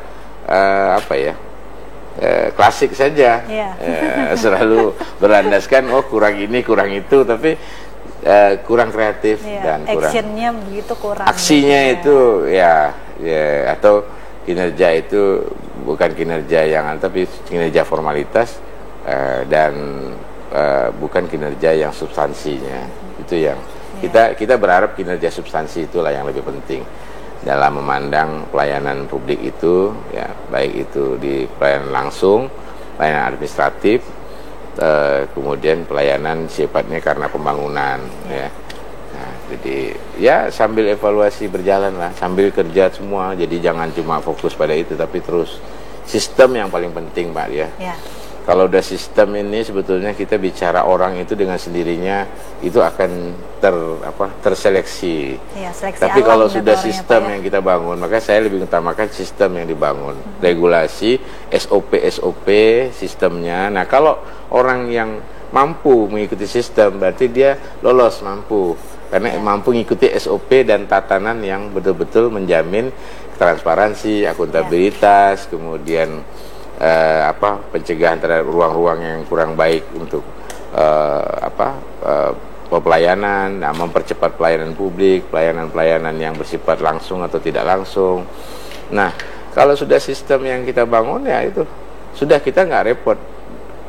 Speaker 2: klasik saja. Selalu berlandaskan kurang ini, kurang itu, tapi kurang kreatif dan kurang
Speaker 1: actionnya begitu, kurang
Speaker 2: aksinya itu atau kinerja itu bukan kinerja yang tapi kinerja formalitas dan bukan kinerja yang substansinya. Itu yang kita berharap kinerja substansi itulah yang lebih penting dalam memandang pelayanan publik itu, ya, baik itu di pelayanan langsung, pelayanan administratif, kemudian pelayanan sifatnya karena pembangunan, ya. Nah, jadi ya sambil evaluasi berjalan lah, sambil kerja semua. Jadi jangan cuma fokus pada itu, tapi terus sistem yang paling penting, Pak, ya. Kalau udah sistem ini sebetulnya kita bicara orang itu dengan sendirinya itu akan terseleksi. Tapi kalau sudah sistem yang kita bangun, maka saya lebih utamakan sistem yang dibangun, regulasi, SOP sistemnya. Nah, kalau orang yang mampu mengikuti sistem berarti dia lolos, mampu, karena mampu mengikuti SOP dan tatanan yang betul-betul menjamin transparansi, akuntabilitas, kemudian pencegahan terhadap ruang-ruang yang kurang baik untuk pelayanan, mempercepat pelayanan publik, pelayanan yang bersifat langsung atau tidak langsung. Nah, kalau sudah sistem yang kita bangun, ya itu sudah, kita nggak repot,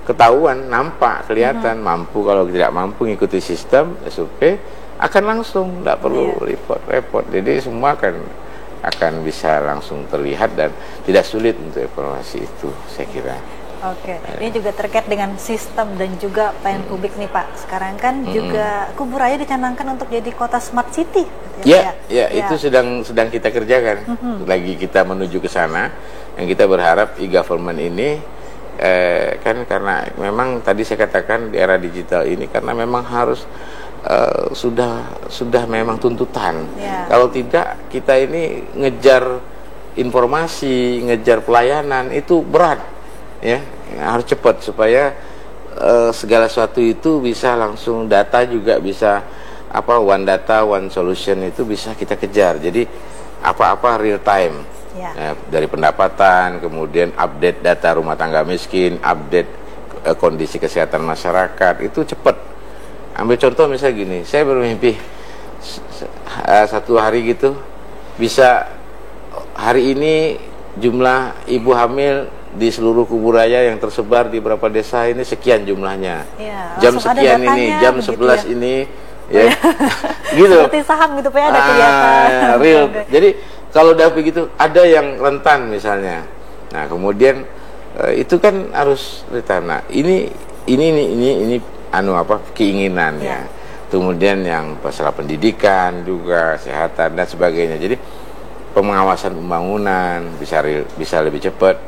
Speaker 2: ketahuan, nampak, kelihatan. Mampu, kalau tidak mampu mengikuti sistem SOP akan langsung, nggak perlu repot. Jadi semua akan bisa langsung terlihat dan tidak sulit untuk evaluasi itu, saya kira.
Speaker 1: Ini juga terkait dengan sistem dan juga pelayanan publik nih, Pak. Sekarang kan juga Kuburaya dicanangkan untuk jadi kota smart city. Itu sedang kita kerjakan. Lagi kita menuju ke sana. Yang kita berharap e-government ini kan karena memang tadi saya katakan di era digital ini, karena memang harus sudah memang tuntutan. Kalau tidak, kita ini ngejar informasi, ngejar pelayanan itu berat, ya. Harus cepat supaya segala sesuatu itu bisa langsung, data juga bisa one data one solution itu bisa kita kejar. Jadi apa-apa real time, dari pendapatan, kemudian update data rumah tangga miskin, update kondisi kesehatan masyarakat, itu cepat. Ambil contoh misalnya gini, saya bermimpi satu hari gitu bisa hari ini jumlah ibu hamil di seluruh Kuburaya yang tersebar di beberapa desa ini sekian jumlahnya. Jam sekian ini, jam 11 ini, ya. Gitu. Seperti saham gitu, Pak, ada kelihatan.
Speaker 2: Real. Jadi kalau udah begitu, ada yang rentan misalnya. Nah, kemudian itu kan harus rentan. Nah, ini keinginan, ya. Kemudian yang masalah pendidikan juga, kesehatan dan sebagainya. Jadi pengawasan pembangunan bisa lebih cepat.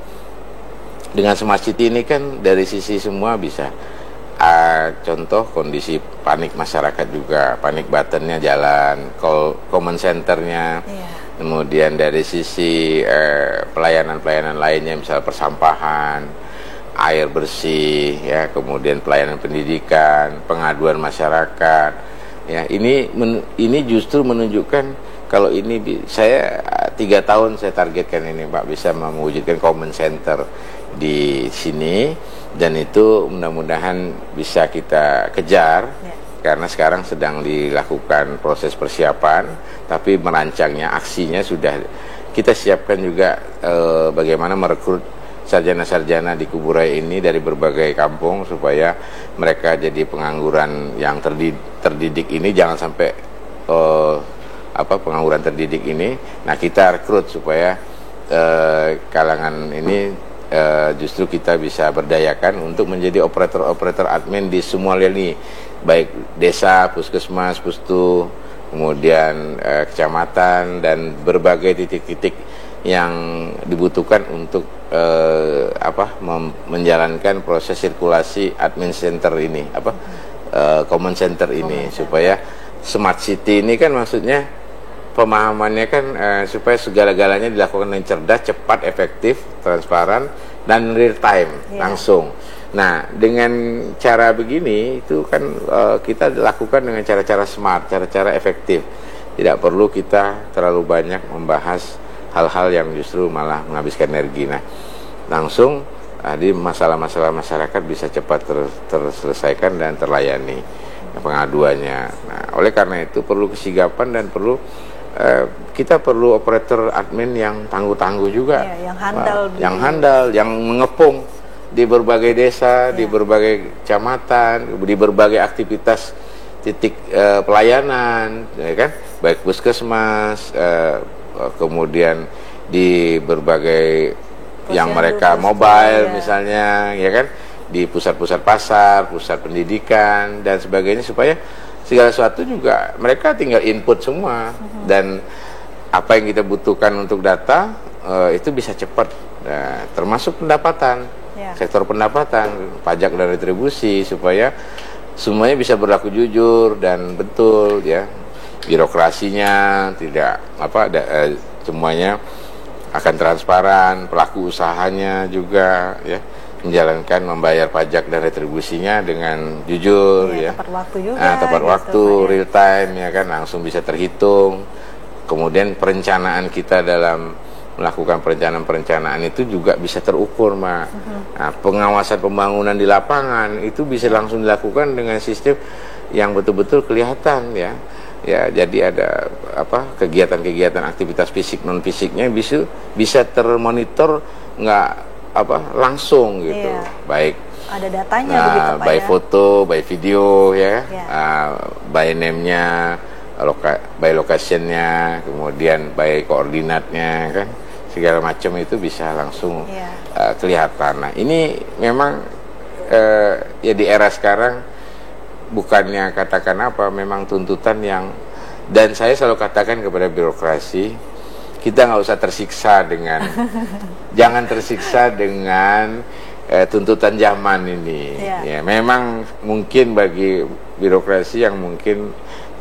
Speaker 2: dengan smart city ini kan dari sisi semua bisa. Contoh kondisi panik masyarakat juga, panik buttonnya jalan, command centernya, kemudian dari sisi pelayanan-pelayanan lainnya, misal persampahan, air bersih, ya, kemudian pelayanan pendidikan, pengaduan masyarakat, ya, ini justru menunjukkan kalau ini saya 3 tahun saya targetkan ini Pak, bisa mewujudkan command center di sini, dan itu mudah-mudahan bisa kita kejar, karena sekarang sedang dilakukan proses persiapan, tapi merancangnya, aksinya sudah kita siapkan juga, bagaimana merekrut sarjana-sarjana di Kuburaya ini dari berbagai kampung supaya mereka jadi pengangguran yang terdidik ini jangan sampai pengangguran terdidik ini. Nah, kita rekrut supaya kalangan ini justru kita bisa berdayakan untuk menjadi operator admin di semua lini, baik desa, puskesmas, pustu, kemudian kecamatan, dan berbagai titik-titik yang dibutuhkan untuk menjalankan proses sirkulasi admin center ini, command center ini, supaya smart city ini kan maksudnya pemahamannya kan supaya segala-galanya dilakukan dengan cerdas, cepat, efektif, transparan, dan real time, langsung. Nah, dengan cara begini itu kan kita lakukan dengan cara-cara smart, cara-cara efektif. Tidak perlu kita terlalu banyak membahas hal-hal yang justru malah menghabiskan energi. Nah, langsung di masalah-masalah masyarakat bisa cepat terselesaikan dan terlayani pengaduannya. Nah, oleh karena itu perlu kesigapan dan perlu kita perlu operator admin yang tangguh-tangguh juga, yang handal, yang mengepung di berbagai desa, di berbagai kecamatan, di berbagai aktivitas titik pelayanan, ya kan, baik puskesmas, kemudian di berbagai yang mereka mobile misalnya, ya kan, di pusat-pusat pasar, pusat pendidikan dan sebagainya, supaya segala sesuatu juga mereka tinggal input semua, dan apa yang kita butuhkan untuk data itu bisa cepat, termasuk pendapatan, sektor pendapatan, pajak dan retribusi, supaya semuanya bisa berlaku jujur dan betul, ya. Birokrasinya tidak semuanya akan transparan, pelaku usahanya juga, ya, menjalankan membayar pajak dan retribusinya dengan jujur, ya.
Speaker 1: Tepat waktu juga.
Speaker 2: Tepat waktu, real time, ya kan, langsung bisa terhitung. Kemudian perencanaan kita dalam melakukan perencanaan itu juga bisa terukur, Mbak. Nah, pengawasan pembangunan di lapangan itu bisa langsung dilakukan dengan sistem yang betul-betul kelihatan, ya. Ya, jadi ada kegiatan-kegiatan aktivitas fisik non fisiknya bisa termonitor langsung gitu. Baik
Speaker 1: ada datanya begitu, Pak,
Speaker 2: by foto, by video, ya. By name-nya, by location-nya, kemudian by koordinatnya, kan, segala macam itu bisa langsung kelihatan. Nah, ini memang ya di era sekarang bukannya katakan memang tuntutan yang, dan saya selalu katakan kepada birokrasi, kita nggak usah tersiksa dengan jangan tersiksa dengan tuntutan zaman ini. Ya, memang mungkin bagi birokrasi yang mungkin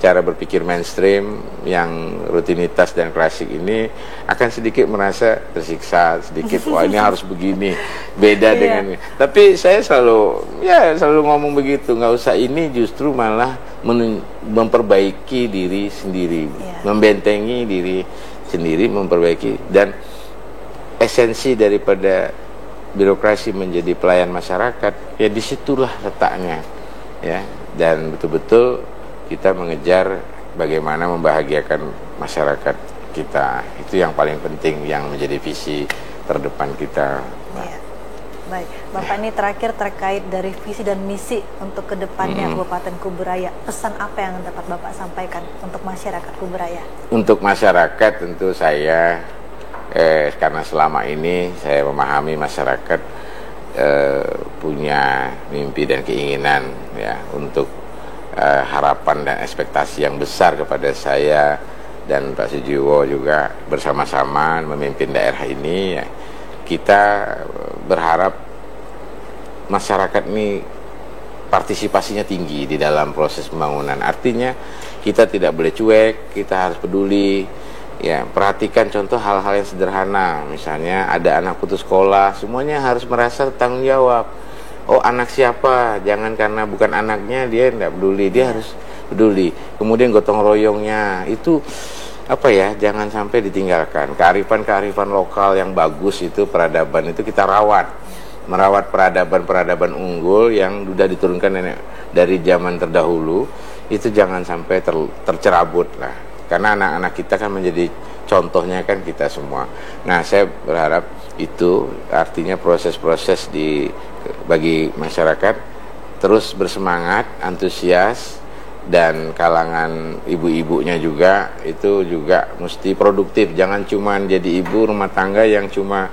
Speaker 2: cara berpikir mainstream yang rutinitas dan klasik ini akan sedikit merasa tersiksa sedikit, wah ini harus begini, beda dengan ini. Tapi saya selalu ngomong begitu, nggak usah, ini justru malah memperbaiki diri sendiri, membentengi diri sendiri, memperbaiki, dan esensi daripada birokrasi menjadi pelayan masyarakat, ya disitulah letaknya, ya, dan betul-betul kita mengejar bagaimana membahagiakan masyarakat kita. Itu yang paling penting, yang menjadi visi terdepan kita.
Speaker 1: Baik, Bapak, ini terakhir terkait dari visi dan misi untuk kedepannya Kabupaten Kuburaya. Pesan apa yang dapat Bapak sampaikan untuk masyarakat Kuburaya? Untuk
Speaker 2: masyarakat tentu saya, karena selama ini saya memahami masyarakat punya mimpi dan keinginan, ya, untuk harapan dan ekspektasi yang besar kepada saya dan Pak Sujiwo juga bersama-sama memimpin daerah ini, ya. kita berharap masyarakat ini partisipasinya tinggi di dalam proses pembangunan. Artinya kita tidak boleh cuek, kita harus peduli. Ya, perhatikan contoh hal-hal yang sederhana. Misalnya ada anak putus sekolah, semuanya harus merasa tanggung jawab. Oh, anak siapa? Jangan karena bukan anaknya dia tidak peduli, dia harus peduli. Kemudian gotong royongnya itu apa ya? Jangan sampai ditinggalkan. Kearifan lokal yang bagus itu, peradaban itu kita rawat. Merawat peradaban unggul yang sudah diturunkan nenek dari zaman terdahulu, itu jangan sampai tercerabut lah. Karena anak-anak kita kan menjadi contohnya kan kita semua. Nah, saya berharap itu artinya proses-proses bagi masyarakat terus bersemangat, antusias, dan kalangan ibu-ibunya juga itu juga mesti produktif. Jangan cuma jadi ibu rumah tangga yang cuma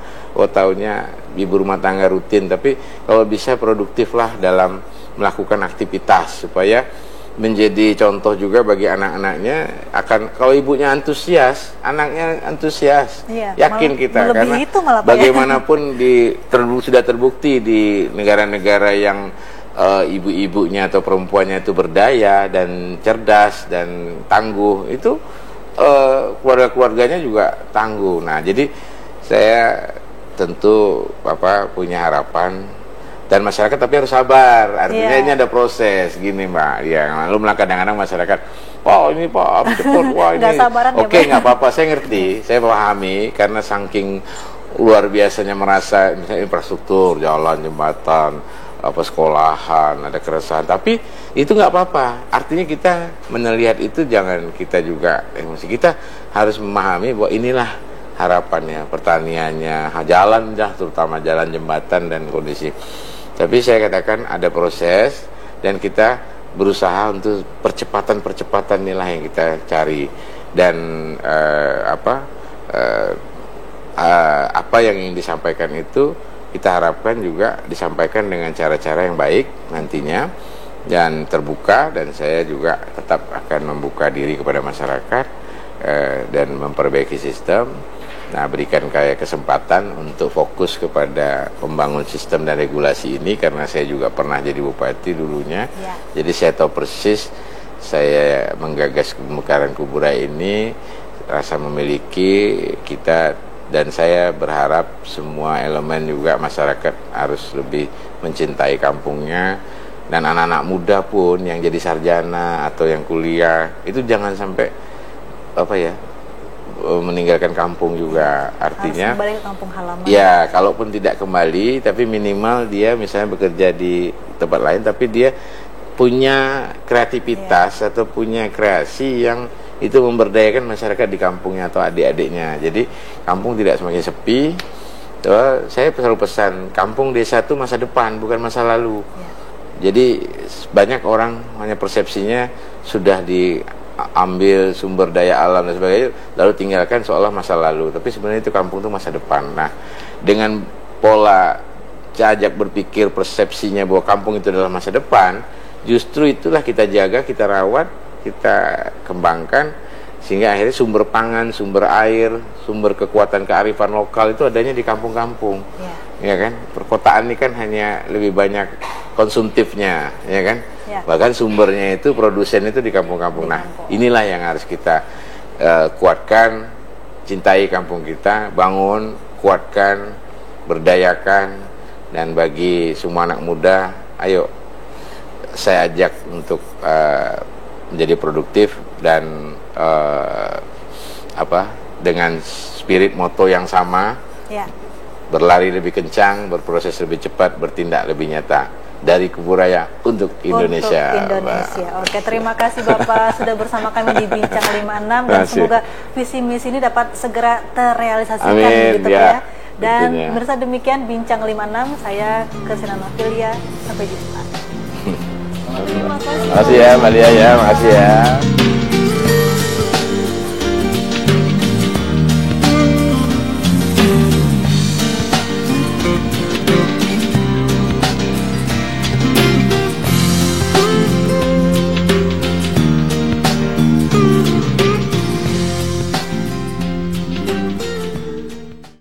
Speaker 2: taunya ibu rumah tangga rutin, tapi kalau bisa produktiflah dalam melakukan aktivitas supaya menjadi contoh juga bagi anak-anaknya. Kalau ibunya antusias, anaknya antusias.
Speaker 1: Iya,
Speaker 2: yakin kita karena
Speaker 1: itu malah
Speaker 2: bagaimanapun sudah terbukti di negara-negara yang ibu-ibunya atau perempuannya itu berdaya dan cerdas dan tangguh, itu keluarga-keluarganya juga tangguh. Nah, jadi saya tentu punya harapan, dan masyarakat tapi harus sabar. Artinya ini ada proses gini, Mbak. Ya, lalu kadang-kadang masyarakat, ini Pak cepet, wah ini. Oke, nggak apa-apa, saya ngerti, saya pahami karena saking luar biasanya merasa misalnya infrastruktur, jalan, jembatan, sekolahan, ada keresahan. Tapi itu nggak apa-apa. Artinya kita melihat itu jangan kita juga emosi. Kita harus memahami bahwa inilah harapannya, pertaniannya, jalan terutama jalan, jembatan, dan kondisi. Tapi saya katakan ada proses dan kita berusaha untuk percepatan inilah yang kita cari. Dan apa yang ingin disampaikan itu kita harapkan juga disampaikan dengan cara-cara yang baik nantinya dan terbuka, dan saya juga tetap akan membuka diri kepada masyarakat dan memperbaiki sistem. Nah, berikan kayak kesempatan untuk fokus kepada pembangun sistem dan regulasi ini, karena saya juga pernah jadi bupati dulunya.
Speaker 1: Ya.
Speaker 2: Jadi saya tahu persis, saya menggagas pemekaran Kuburai ini rasa memiliki kita, dan saya berharap semua elemen juga masyarakat harus lebih mencintai kampungnya, dan anak-anak muda pun yang jadi sarjana atau yang kuliah itu jangan sampai meninggalkan kampung juga. Artinya
Speaker 1: harus kembali ke kampung halaman.
Speaker 2: Ya, kalaupun tidak kembali, tapi minimal dia misalnya bekerja di tempat lain, tapi dia punya kreativitas atau punya kreasi yang itu memberdayakan masyarakat di kampungnya atau adik-adiknya. Jadi kampung tidak semakin sepi. Saya selalu pesan, kampung desa itu masa depan, bukan masa lalu. Jadi banyak orang hanya persepsinya sudah diambil sumber daya alam dan sebagainya, lalu tinggalkan seolah masa lalu. Tapi sebenarnya itu kampung itu masa depan. Nah, dengan pola jajak berpikir persepsinya bahwa kampung itu adalah masa depan, justru itulah kita jaga, kita rawat, kita kembangkan, sehingga akhirnya sumber pangan, sumber air, sumber kekuatan kearifan lokal itu adanya di kampung-kampung. Ya kan? Perkotaan ini kan hanya lebih banyak konsumtifnya, ya kan? Bahkan sumbernya itu, produsen itu di kampung-kampung. Nah, inilah yang harus kita kuatkan, cintai kampung kita, bangun, kuatkan, berdayakan, dan bagi semua anak muda, ayo saya ajak untuk menjadi produktif dan dengan spirit moto yang sama, berlari lebih kencang, berproses lebih cepat, bertindak lebih nyata. Dari Kuburaya untuk Indonesia.
Speaker 1: Untuk Indonesia. Oke, terima kasih Bapak sudah bersama kami di Bincang 56, dan semoga visi misi ini dapat segera terrealisasikan.
Speaker 2: Amin,
Speaker 1: gitu ya. Dan
Speaker 2: tentunya.
Speaker 1: pemirsa, demikian Bincang 56, saya Kristina Novilia, sampai jumpa.
Speaker 2: Terima kasih ya Mbak Lia ya, makasih ya.